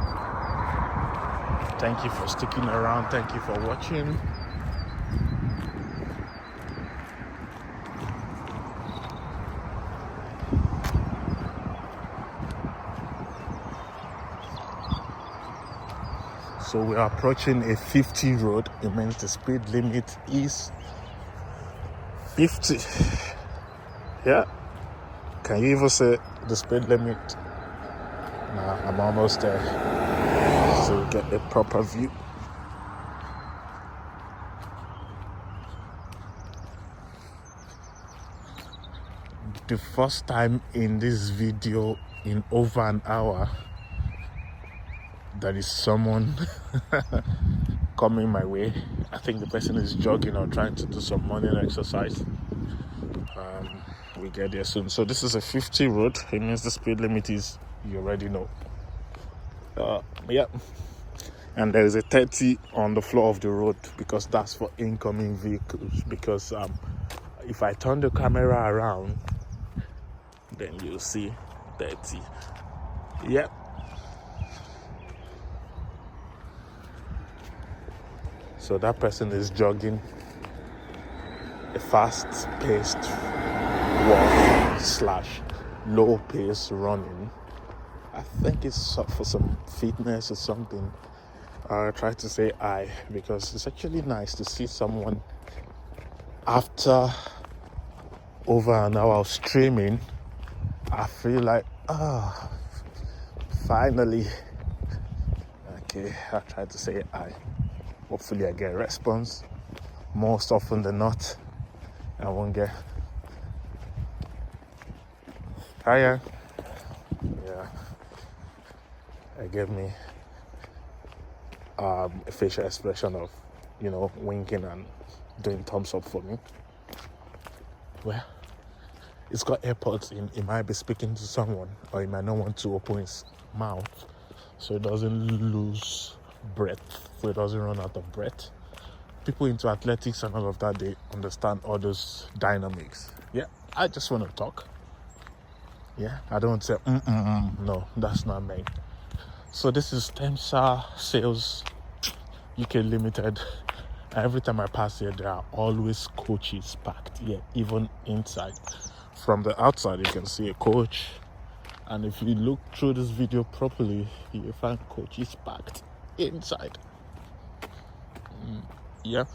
Thank you for sticking around. Thank you for watching. So we are approaching a 50 road. It means the speed limit is 50. Yeah. Can you even say the speed limit? Nah, I'm almost there. So you get a proper view. The first time in this video in over an hour, there is someone coming my way. I think the person is jogging or trying to do some morning exercise. We get there soon. So this is a 50 road. It means the speed limit is, you already know. Yeah. And there is a 30 on the floor of the road, because that's for incoming vehicles. Because if I turn the camera around, then you'll see 30. Yep. So that person is jogging, a fast-paced walk / low-pace running. I think it's for some fitness or something. I try to say I, because it's actually nice to see someone after over an hour of streaming. I feel like, finally. Okay, I try to say I. Hopefully I get a response. Most often than not, I won't get. Hiya. Yeah. It gave me a facial expression of, winking and doing thumbs up for me. Well, it's got AirPods in. He might be speaking to someone, or he might not want to open his mouth, so he doesn't lose breath, so he doesn't run out of breath. People into athletics and all of that, they understand all those dynamics. Yeah, I just want to talk. Yeah, I don't say no, that's not me. So this is Temsa Sales UK Limited. Every time I pass here, there are always coaches packed here, even inside. From the outside, you can see a coach, and if you look through this video properly, you find coaches packed inside. Yeah.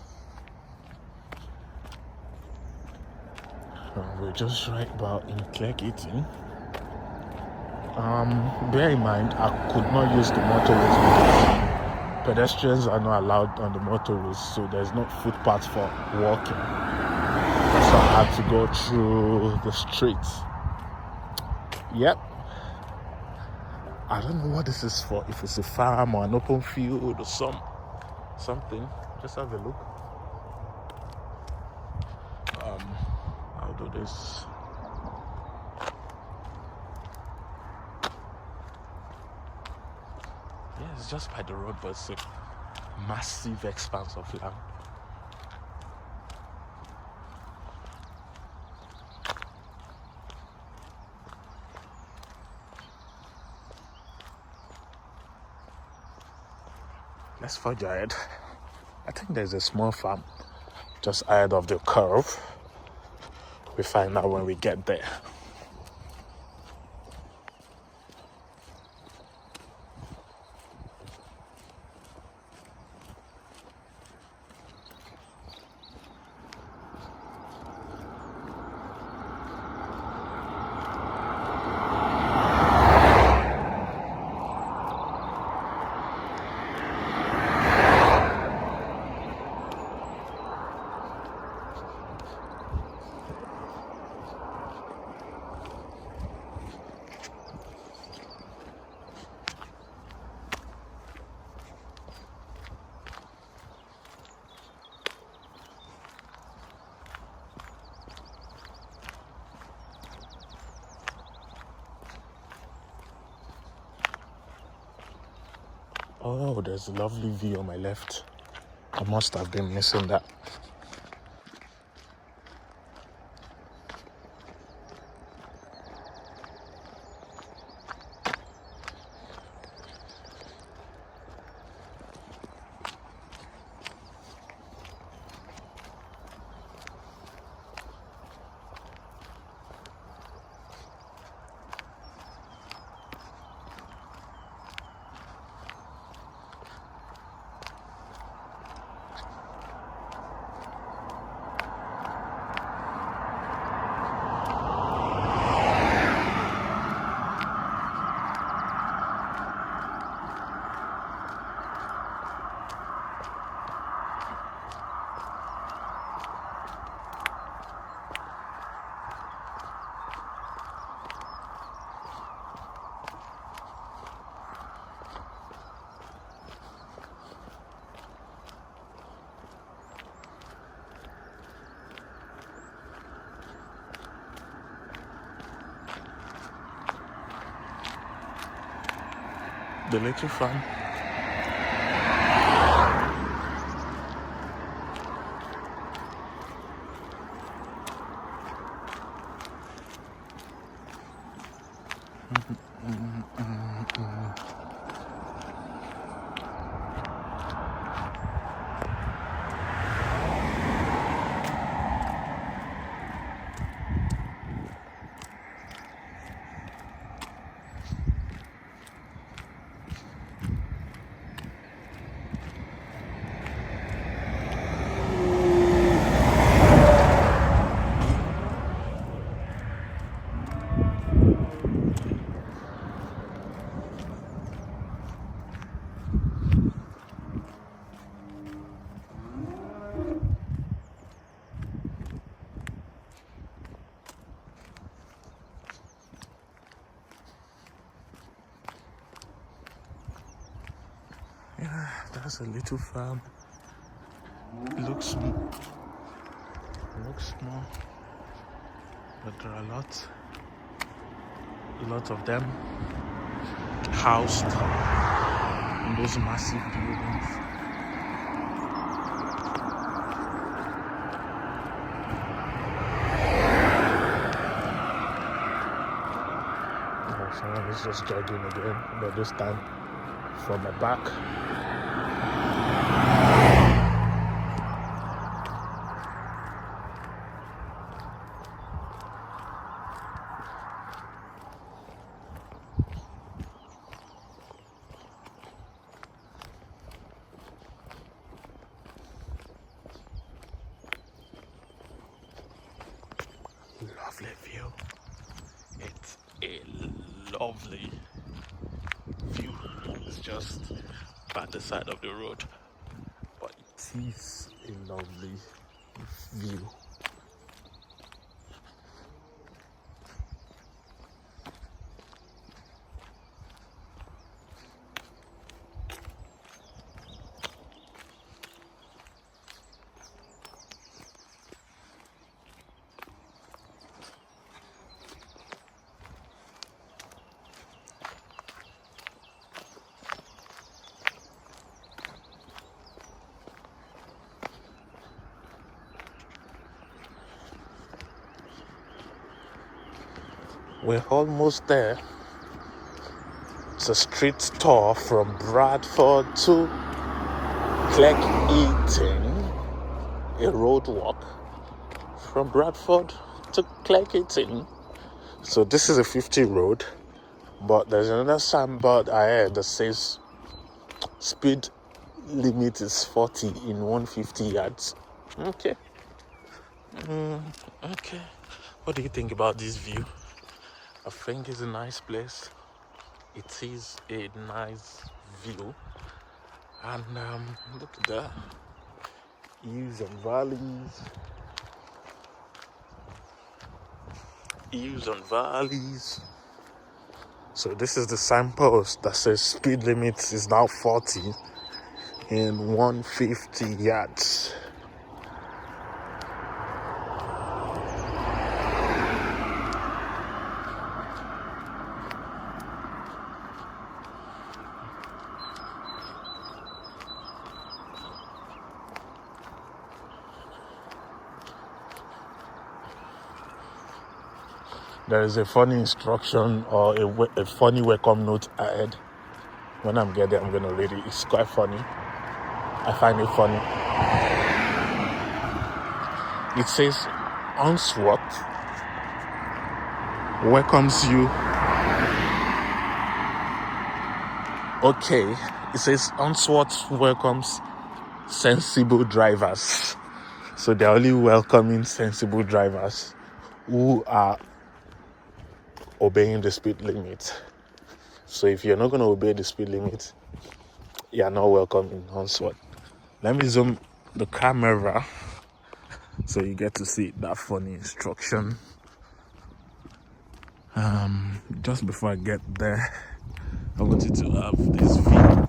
We're just right about in Cleckheaton. Bear in mind, I could not use the motorways because pedestrians are not allowed on the motorways, so there's no footpath for walking. So I had to go through the streets. Yep. I don't know what this is for, if it's a farm or an open field or something. Just have a look. I'll do this. Yeah, it's just by the road, but it's a massive expanse of land. Let's forge ahead. I think there's a small farm just ahead of the curve. We find out when we get there. Oh, there's a lovely view on my left. I must have been missing that. The little farm. Yeah, that's a little farm. It looks small. but there are a lot of them housed in those massive buildings. Someone is just jogging again, but this time from my back. Lovely view. It's a lovely view. It's just by the side of the road, but it is a lovely view. We're almost there. It's a street tour from Bradford to Cleckheaton, a road walk from Bradford to Cleckheaton. So this is a 50 road, but there's another signboard ahead that says speed limit is 40 in 150 yards. Okay. Okay. What do you think about this view? I think it's a nice place. It is a nice view. And look at that. Hills and valleys. Hills and valleys. So this is the signpost that says speed limit is now 40 in 150 yards. There is a funny instruction or a funny welcome note ahead. When I'm getting there, I'm going to read it. It's quite funny. I find it funny. It says, Unsworth welcomes you. Okay. It says, Unsworth welcomes sensible drivers. So they're only welcoming sensible drivers who are obeying the speed limit. So if you're not going to obey the speed limit, you're not welcome in Unsworth. Let me zoom the camera so you get to see that funny instruction. Just before I get there, I wanted to have this view.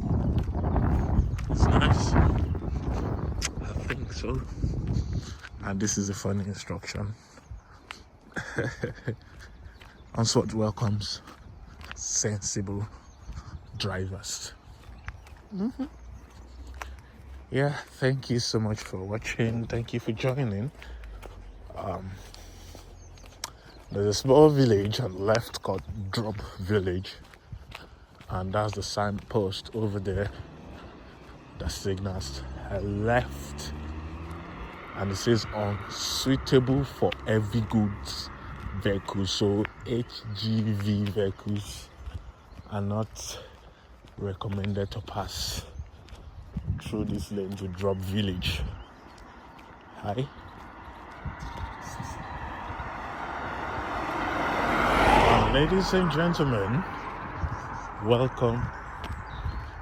It's nice. I think so. And this is a funny instruction. Unsworth welcomes sensible drivers. Yeah, thank you so much for watching. Thank you for joining. There's a small village on the left called Drop Village, and that's the signpost over there that signals left, and it says unsuitable for heavy goods vehicles. So HGV vehicles are not recommended to pass through this lane to Drop Village. Hi. Ladies and gentlemen, welcome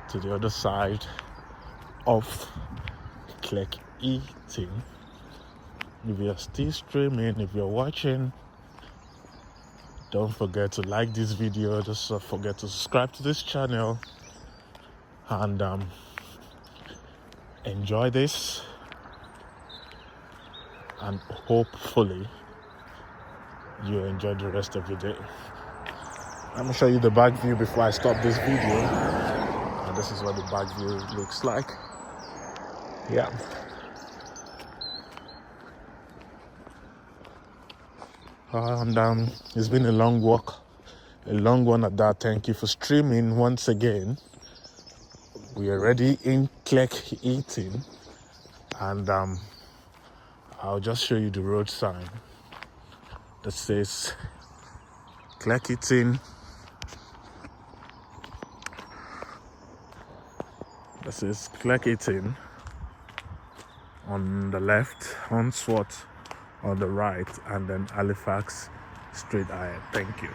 to the other side of Cleckheaton. If you're still streaming, if you're watching, don't forget to like this video. Just don't forget to subscribe to this channel and enjoy this, and hopefully you enjoy the rest of your day. I'm gonna show you the back view before I stop this video. And this is what the back view looks like. Yeah. And it's been a long walk, a long one at that. Thank you for streaming once again. We are already in Cleckheaton, and I'll just show you the road sign that says Cleckheaton. That says Cleckheaton on the left, Hunsworth on the right, and then Halifax straight ahead. Thank you.